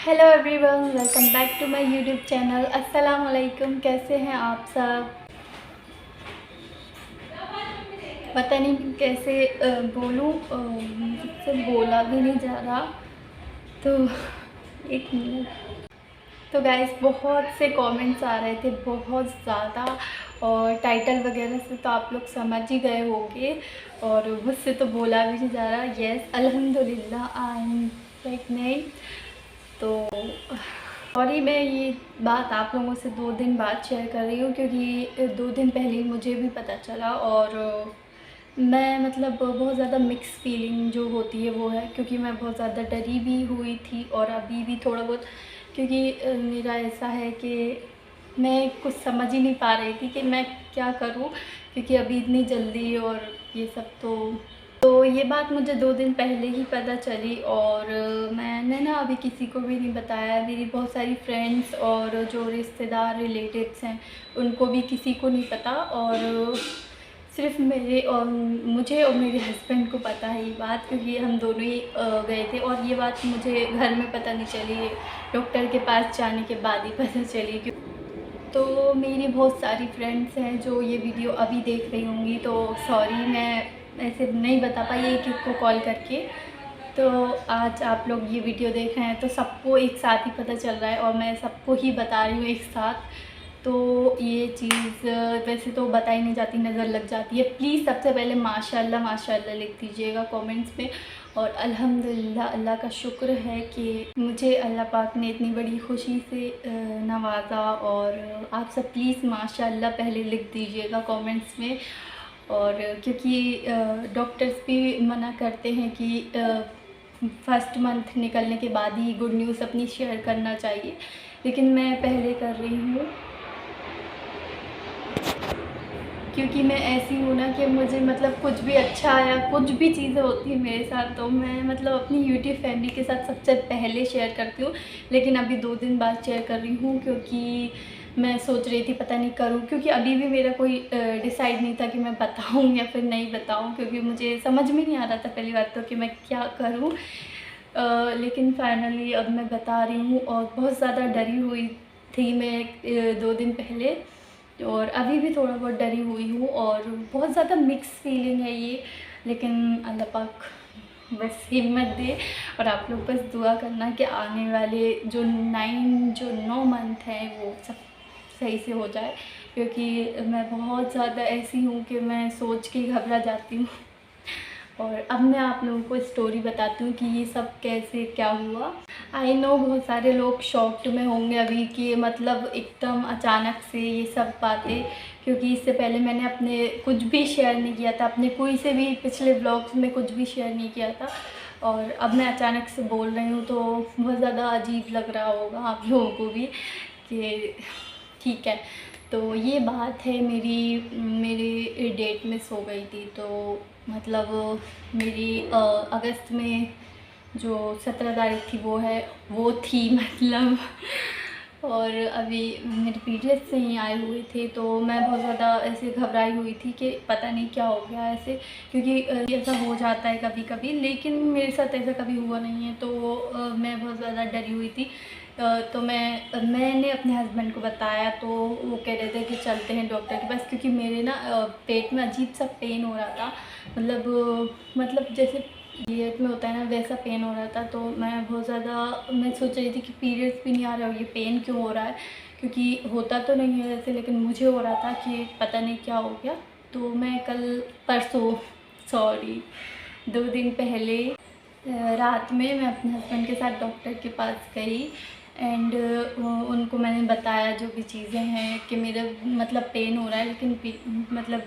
Hello everyone, welcome back to my YouTube channel. अस्सलाम वालेकुम। कैसे हैं आप सब? पता नहीं कैसे बोलूँ, मुझसे बोला भी नहीं जा रहा। तो एक मिनट। तो गाइस, बहुत से कमेंट्स आ रहे थे, बहुत ज़्यादा। और टाइटल वगैरह से तो आप लोग समझ ही गए होंगे, और मुझसे तो बोला भी नहीं जा रहा। यस, अल्हम्दुलिल्लाह आई एम प्रेग्नेंट। तो सॉरी, मैं ये बात आप लोगों से 2 दिन बाद शेयर कर रही हूँ, क्योंकि 2 दिन पहले मुझे भी पता चला। और मैं मतलब बहुत ज़्यादा मिक्स फीलिंग जो होती है वो है, क्योंकि मैं बहुत ज़्यादा डरी भी हुई थी और अभी भी थोड़ा बहुत। क्योंकि मेरा ऐसा है कि मैं कुछ समझ ही नहीं पा रही थी कि मैं क्या करूँ, क्योंकि अभी इतनी जल्दी और ये सब। तो ये बात मुझे 2 दिन पहले ही पता चली, और मैंने ना अभी किसी को भी नहीं बताया। मेरी बहुत सारी फ्रेंड्स और जो रिश्तेदार रिलेटिव्स हैं उनको भी किसी को नहीं पता, और सिर्फ मेरे और मुझे और मेरे हस्बैंड को पता है ये बात, क्योंकि हम दोनों ही गए थे। और ये बात मुझे घर में पता नहीं चली, डॉक्टर के पास जाने के बाद ही पता चली। तो मेरी बहुत सारी फ्रेंड्स हैं जो ये वीडियो अभी देख रही होंगी, तो सॉरी मैं ऐसे नहीं बता पाई एक एक को कॉल करके। तो आज आप लोग ये वीडियो देख रहे हैं तो सबको एक साथ ही पता चल रहा है, और मैं सबको ही बता रही हूँ एक साथ। तो ये चीज़ वैसे तो बताई नहीं जाती, नज़र लग जाती है। प्लीज़ सबसे पहले माशाल्लाह माशाल्लाह लिख दीजिएगा कमेंट्स में। और अल्हम्दुलिल्लाह, अल्लाह का शुक्र है कि मुझे अल्लाह पाक ने इतनी बड़ी खुशी से नवाजा। और आप सब प्लीज़ माशाल्लाह पहले लिख दीजिएगा कमेंट्स में। और क्योंकि डॉक्टर्स भी मना करते हैं कि फर्स्ट मंथ निकलने के बाद ही गुड न्यूज़ अपनी शेयर करना चाहिए, लेकिन मैं पहले कर रही हूँ, क्योंकि मैं ऐसी हूँ ना कि मुझे मतलब कुछ भी अच्छा आया, कुछ भी चीज़ें होती है मेरे साथ तो मैं मतलब अपनी यूट्यूब फैमिली के साथ सबसे पहले शेयर करती हूँ। लेकिन अभी 2 दिन बाद शेयर कर रही हूँ, क्योंकि मैं सोच रही थी पता नहीं करूँ, क्योंकि अभी भी मेरा कोई डिसाइड नहीं था कि मैं बताऊँ या फिर नहीं बताऊँ, क्योंकि मुझे समझ में नहीं आ रहा था पहली बात तो कि मैं क्या करूँ। लेकिन फाइनली अब मैं बता रही हूँ, और बहुत ज़्यादा डरी हुई थी मैं 2 दिन पहले, और अभी भी थोड़ा बहुत डरी हुई हूँ, और बहुत ज़्यादा मिक्स फीलिंग है ये। लेकिन अल्लाह पाक बस हिम्मत दे, और आप लोग बस दुआ करना कि आने वाले जो 9 मंथ हैं वो सब सही से हो जाए, क्योंकि मैं बहुत ज़्यादा ऐसी हूँ कि मैं सोच के घबरा जाती हूँ। और अब मैं आप लोगों को स्टोरी बताती हूँ कि ये सब कैसे क्या हुआ। आई नो बहुत सारे लोग शॉक्ड में होंगे अभी कि मतलब एकदम अचानक से ये सब बातें, क्योंकि इससे पहले मैंने अपने कुछ भी शेयर नहीं किया था, अपने कोई से भी पिछले ब्लॉग्स में कुछ भी शेयर नहीं किया था। और अब मैं अचानक से बोल रही हूँ तो बहुत ज़्यादा अजीब लग रहा होगा आप लोगों को भी कि ठीक है। तो ये बात है, मेरी डेट मिस हो गई थी। तो मतलब मेरी अगस्त में जो 17 तारीख थी वो थी मतलब। और अभी मेरे पीरियड्स नहीं आए हुए थे, तो मैं बहुत ज़्यादा ऐसे घबराई हुई थी कि पता नहीं क्या हो गया ऐसे, क्योंकि ऐसा हो जाता है कभी कभी, लेकिन मेरे साथ ऐसा कभी हुआ नहीं है। तो मैं बहुत ज़्यादा डरी हुई थी। तो मैंने अपने हस्बैंड को बताया, तो वो कह रहे थे कि चलते हैं डॉक्टर के पास, क्योंकि मेरे ना पेट में अजीब सा पेन हो रहा था। मतलब जैसे पीरियड में होता है ना वैसा पेन हो रहा था। तो मैं बहुत ज़्यादा मैं सोच रही थी कि पीरियड्स भी नहीं आ रहा और ये पेन क्यों हो रहा है, क्योंकि होता तो नहीं है वैसे, लेकिन मुझे हो रहा था कि पता नहीं क्या हो गया। तो मैं परसों सॉरी 2 दिन पहले रात में मैं अपने हस्बैंड के साथ डॉक्टर के पास गई। एंड उनको मैंने बताया जो भी चीज़ें हैं कि मेरा मतलब पेन हो रहा है, लेकिन मतलब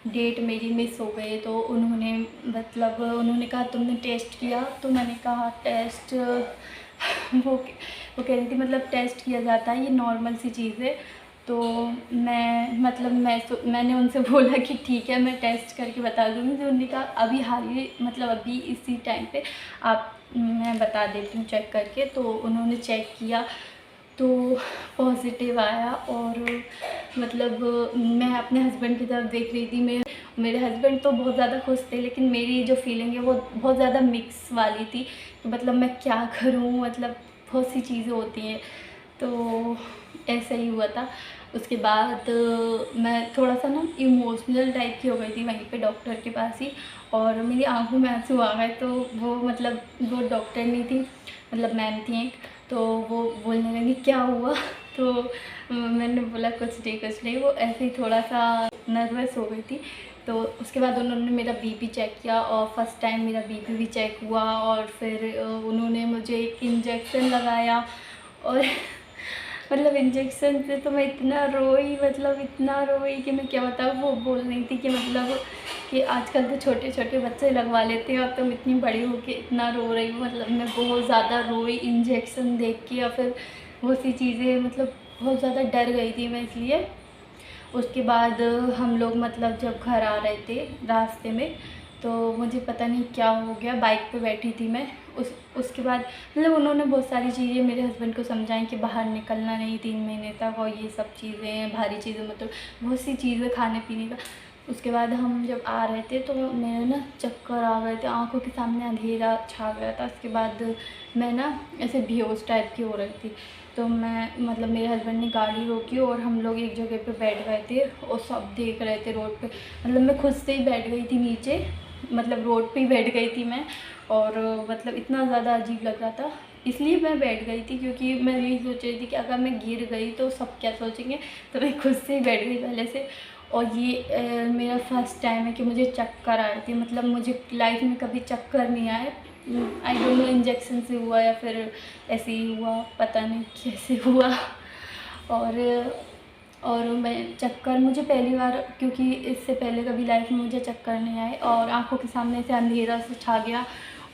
डेट मेरी मिस हो गई। तो उन्होंने कहा तुमने टेस्ट किया? तो मैंने कहा टेस्ट वो कह रही थी मतलब टेस्ट किया जाता है, ये नॉर्मल सी चीज़ है। तो मैंने उनसे बोला कि ठीक है मैं टेस्ट करके बता दूँगी। तो उन्होंने कहा अभी हाल ही मतलब अभी इसी टाइम पे मैं बता देती हूँ चेक करके। तो उन्होंने चेक किया तो पॉजिटिव आया। और मतलब मैं अपने हस्बैंड की तरफ देख रही थी, मेरे हस्बैंड तो बहुत ज़्यादा खुश थे, लेकिन मेरी जो फीलिंग है वो बहुत ज़्यादा मिक्स वाली थी। तो मतलब मैं क्या करूँ, मतलब बहुत सी चीज़ें होती हैं। तो ऐसा ही हुआ था। उसके बाद मैं थोड़ा सा ना इमोशनल टाइप की हो गई थी वहीं पे डॉक्टर के पास ही, और मेरी आंखों में आंसू आ गए। तो वो मतलब वो डॉक्टर नहीं थी, मतलब मैम थी एक, तो वो बोलने लगी क्या हुआ। तो मैंने बोला कुछ नहीं, वो ऐसे ही थोड़ा सा नर्वस हो गई थी। तो उसके बाद उन्होंने मेरा बीपी चेक किया, और फर्स्ट टाइम मेरा बीपी भी चेक हुआ, और फिर उन्होंने मुझे एक इंजेक्शन लगाया। और मतलब इंजेक्शन से तो मैं इतना रोई, मतलब इतना रोई कि मैं क्या बताऊँ। वो बोल रही थी कि मतलब कि आजकल तो छोटे छोटे बच्चे लगवा लेते हैं और तुम इतनी बड़ी हो के इतना रो रही हो। मतलब मैं बहुत ज़्यादा रोई इंजेक्शन देख के, या फिर बहुत सी चीज़ें, मतलब बहुत ज़्यादा डर गई थी मैं इसलिए। उसके बाद हम लोग मतलब जब घर आ रहे थे रास्ते में, तो मुझे पता नहीं क्या हो गया, बाइक पे बैठी थी मैं। उसके बाद मतलब उन्होंने बहुत सारी चीज़ें मेरे हस्बैंड को समझाई कि बाहर निकलना नहीं 3 महीने तक, और ये सब चीज़ें भारी चीज़ें, मतलब बहुत सी चीज़ें खाने पीने का। उसके बाद हम जब आ रहे थे तो मेरे ना चक्कर आ गए थे, आंखों के सामने अंधेरा छा गया था। उसके बाद मैं ना ऐसे बेहोश टाइप की हो रही थी। तो मैं मतलब मेरे हस्बैंड ने गाड़ी रोकी और हम लोग एक जगह पे बैठ गए थे, और सब देख रहे थे रोड पे। मतलब मैं खुद से ही बैठ गई थी नीचे, मतलब रोड पे ही बैठ गई थी मैं। और मतलब इतना ज़्यादा अजीब लग रहा था, इसलिए मैं बैठ गई थी क्योंकि मैं यही सोच रही थी कि अगर मैं गिर गई तो सब क्या सोचेंगे। तो मैं खुद से ही बैठ गई पहले से। और ये मेरा फर्स्ट टाइम है कि मुझे चक्कर आए थे, मतलब मुझे लाइफ में कभी चक्कर नहीं आए। आई डोंट नो इंजेक्शन से हुआ या फिर ऐसे ही हुआ, पता नहीं कैसे हुआ। और मैं चक्कर मुझे पहली बार, क्योंकि इससे पहले कभी लाइफ में मुझे चक्कर नहीं आए, और आंखों के सामने से अंधेरा से छा गया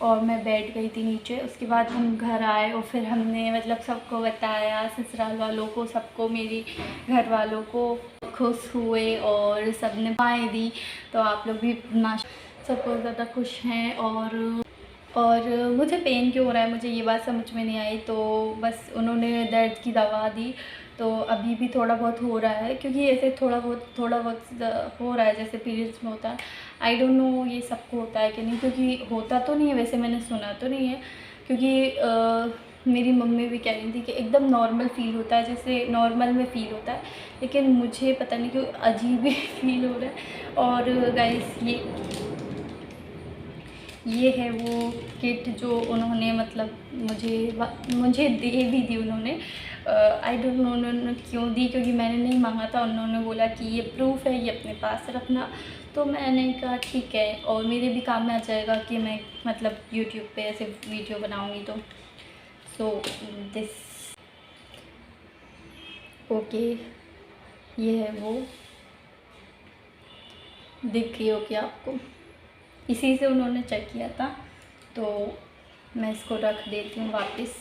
और मैं बैठ गई थी नीचे। उसके बाद हम घर आए और फिर हमने मतलब सबको बताया, ससुराल वालों को, सबको, मेरी घर वालों को। खुश हुए और सबने दुआएं दी। तो आप लोग भी सब बहुत ज़्यादा खुश हैं। और मुझे पेन क्यों हो रहा है, मुझे ये बात समझ में नहीं आई। तो बस उन्होंने दर्द की दवा दी, तो अभी भी थोड़ा बहुत हो रहा है, क्योंकि ऐसे थोड़ा बहुत हो रहा है जैसे पीरियड्स में होता है। आई डोंट नो ये सबको होता है कि नहीं, क्योंकि होता तो नहीं है वैसे, मैंने सुना तो नहीं है। क्योंकि मेरी मम्मी भी कह रही थी कि एकदम नॉर्मल फ़ील होता है, जैसे नॉर्मल में फ़ील होता है, लेकिन मुझे पता नहीं क्यों अजीब ही फ़ील हो रहा है। और गाइस ये है वो किट जो उन्होंने मतलब मुझे दे भी दी उन्होंने। आई डोंट नो उन्होंने क्यों दी, क्योंकि मैंने नहीं मांगा था। उन्होंने बोला कि ये प्रूफ है, ये अपने पास रखना। तो मैंने कहा ठीक है, और मेरे भी काम में आ जाएगा कि मैं मतलब यूट्यूब पे ऐसे वीडियो बनाऊँगी तो। सो दिस ओके, ये है वो, दिख रही हो क्या आपको? इसी से उन्होंने चेक किया था। तो मैं इसको रख देती हूँ वापस।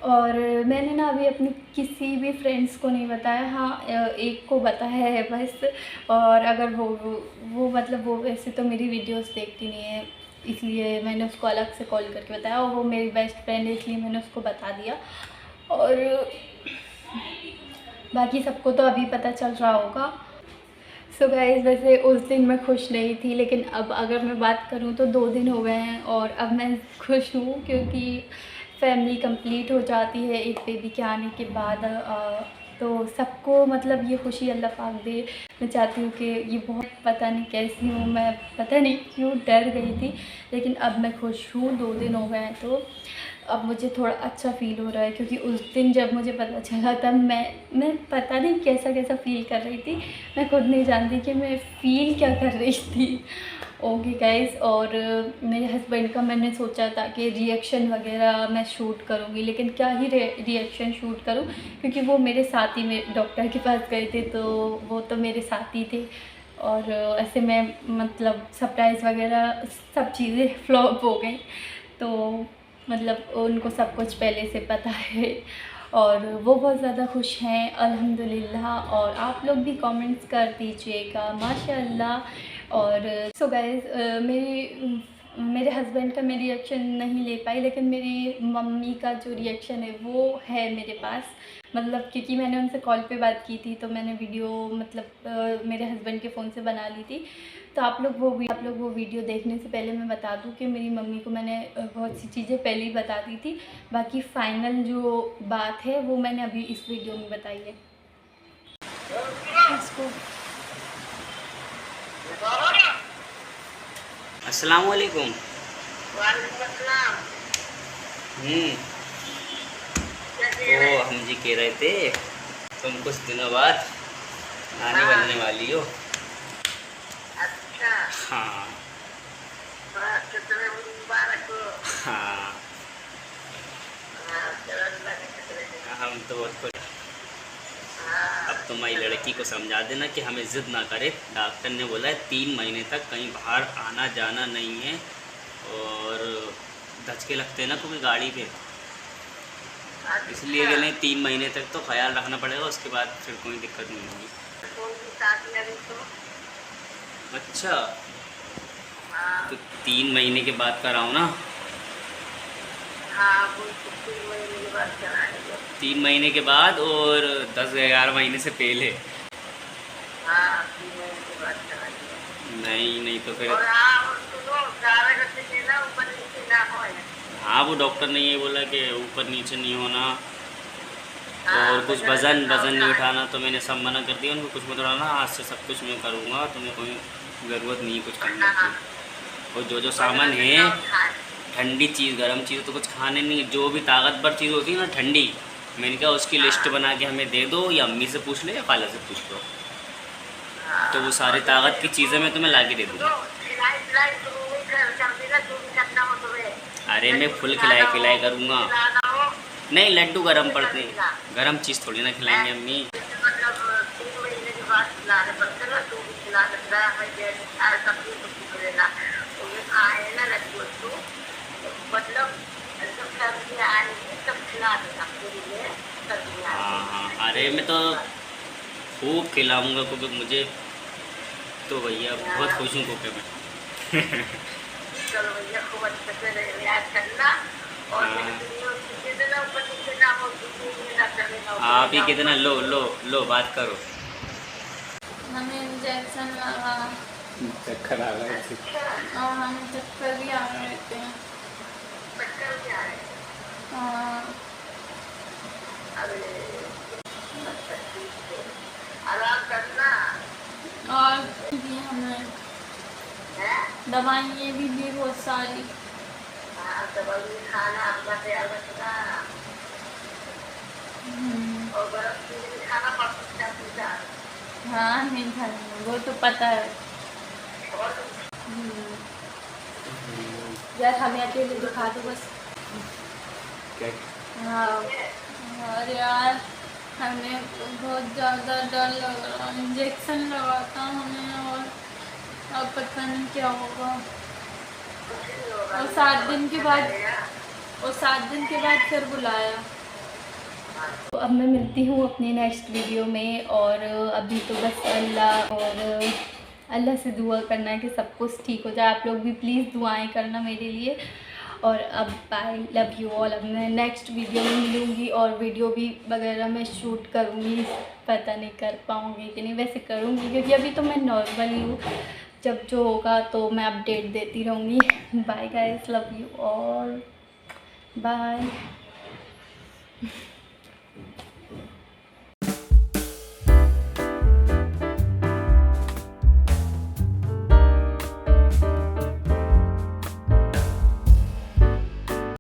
और मैंने ना अभी अपने किसी भी फ्रेंड्स को नहीं बताया, हाँ एक को बताया है बस। और अगर वो मतलब वो वैसे तो मेरी वीडियोस देखती नहीं है, इसलिए मैंने उसको अलग से कॉल करके बताया, और वो मेरी बेस्ट फ्रेंड है इसलिए मैंने उसको बता दिया। और बाकी सबको तो अभी पता चल रहा होगा। सो गाइस, वैसे उस दिन मैं खुश नहीं थी, लेकिन अब अगर मैं बात करूं तो 2 दिन हो गए हैं और अब मैं खुश हूँ, क्योंकि फैमिली कंप्लीट हो जाती है एक बेबी के आने के बाद। तो सबको मतलब ये खुशी अल्लाह पाक दे। मैं चाहती हूँ कि ये बहुत, पता नहीं कैसी हूँ मैं, पता नहीं क्यों डर गई थी, लेकिन अब मैं खुश हूँ। 2 दिन हो गए हैं तो अब मुझे थोड़ा अच्छा फ़ील हो रहा है, क्योंकि उस दिन जब मुझे पता चला तब मैं पता नहीं कैसा फ़ील कर रही थी। मैं खुद नहीं जानती कि मैं फ़ील क्या कर रही थी। ओके गाइस, और मेरे हस्बैंड का मैंने सोचा था कि रिएक्शन वगैरह मैं शूट करूँगी, लेकिन क्या ही रिएक्शन शूट करूँ, क्योंकि वो मेरे साथ ही में डॉक्टर के पास गए थे, तो वो तो मेरे साथ ही थे। और ऐसे में मतलब सरप्राइज़ वगैरह सब चीज़ें फ्लॉप हो गई। तो मतलब उनको सब कुछ पहले से पता है, और वो बहुत ज़्यादा खुश हैं अल्हम्दुलिल्लाह। और आप लोग भी कमेंट्स कर दीजिएगा माशाअल्लाह। और सो गाइस, मेरी मेरे हस्बैंड का मैं रिएक्शन नहीं ले पाई, लेकिन मेरी मम्मी का जो रिएक्शन है वो है मेरे पास। मतलब क्योंकि मैंने उनसे कॉल पे बात की थी, तो मैंने वीडियो मतलब मेरे हस्बैंड के फ़ोन से बना ली थी। तो आप लोग वो वीडियो देखने से पहले मैं बता दूं कि मेरी मम्मी को मैंने बहुत सी चीज़ें पहले ही बता दी थी। बाकी फ़ाइनल जो बात है वो मैंने अभी इस वीडियो में बताई है। इसको अस्सलाम वालेकुम। तो हम जी कह रहे थे तुम कुछ दिनों बाद नानी बनने वाली हो। अच्छा। हाँ कितने मुबारक हो। हाँ, चलो अल्लाह के शुक्र है। हम तो बहुत खुश। अब हाँ, तुम्हारी लड़की को समझा देना कि हमें ज़िद ना करे। डॉक्टर ने बोला है 3 महीने तक कहीं बाहर आना जाना नहीं है, और धचके लगते हैं ना कभी गाड़ी पे, इसलिए कि नहीं 3 महीने तक तो ख्याल रखना पड़ेगा, उसके बाद फिर कोई दिक्कत नहीं होगी। कौन सी शादी लगी तो? अच्छा, हाँ तो 3 महीने के बाद कराओ ना। हाँ, वो 3 महीने के बाद कराएंगे। 3 महीने के बाद और 10-11 महीने से पहले। हाँ, 3 महीने के बाद कराएंगे। नहीं तो फिर। और हाँ, और सुनो, 11 घंटे देना, ऊपर नीचे ना हो। हाँ, वो डॉक्टर ने ये बोला कि ऊपर नीचे नहीं होना, हाँ, और कुछ वज़न नहीं उठाना। उठाना, तो मैंने सब मना कर दिया उनको। कुछ मत उठाना, आज से सब कुछ मैं करूँगा, तुम्हें कोई ज़रूरत नहीं कुछ करने हाँ, की। और जो सामान है, ठंडी चीज़ गर्म चीज़ तो कुछ खाने नहीं, जो भी ताकतवर चीज़ होती है ना ठंडी, मैंने कहा उसकी लिस्ट बना के हमें दे दो, या अम्मी से पूछ लो या खाला से पूछ लो, तो वो सारी ताकत की चीज़ें मैं तुम्हें ला के दे दूँगा। अरे मैं फुल खिलाई करूँगा। नहीं, लड्डू गरम पड़ते हैं, गरम चीज़ थोड़ी ना खिलाएंगे अम्मी। मतलब 3 महीने के बाद खिलाने पड़ते ना, तू भी खिला सकता है, मैं जैसे खाए सब कुछ तो लेना, तो ये खाए ना लड्डू तो मतलब सब सर्दियाँ आएंगी तब खिला देना पूरी में, सर्दियाँ हाँ, अरे मैं तो खूब खिलाऊंगा, क्योंकि मुझे तो भैया बहुत खुश हूँ कोके में। चलो भैया खूब अच्छे से रियाज करना, और हाँ। कितना ऊपर नीचे ना हो, ना चलेगा। आप ही कितना लो बात करो। हमें इंजेक्शन लगा चक्कर आ गए थे। और हमें चक्कर भी आ रहे थे। चक्कर भी आ रहे हैं। अरे अच्छा, ठीक है, आराम करना और भी हमें है। दवाइयाँ भी दी बहुत सारी। हाँ, दवाई खाना अपना ख्याल रखना, और बर्फ चीज भी खाना पड़ता है। हाँ, नहीं खाएंगे, वो तो पता है। और यार हमें अकेले दिखा दो बस। क्या? हाँ, और यार हमें बहुत ज़्यादा डर लग रहा है, इंजेक्शन लगाता हमें, और अब पता नहीं क्या होगा। और 7 दिन के बाद फिर बुलाया। तो अब मैं मिलती हूँ अपनी नेक्स्ट वीडियो में, और अभी तो बस अल्लाह से दुआ करना है कि सब कुछ ठीक हो जाए। आप लोग भी प्लीज़ दुआएं करना मेरे लिए। और अब बाय, लव यू ऑल। अब मैं नेक्स्ट वीडियो में मिलूँगी, और वीडियो भी वगैरह मैं शूट करूँगी, पता नहीं कर पाऊँगी कि नहीं, वैसे करूँगी क्योंकि अभी तो मैं नॉर्मल ही हूँ। जब जो होगा तो मैं अपडेट देती रहूँगी। Bye guys, love you all, bye.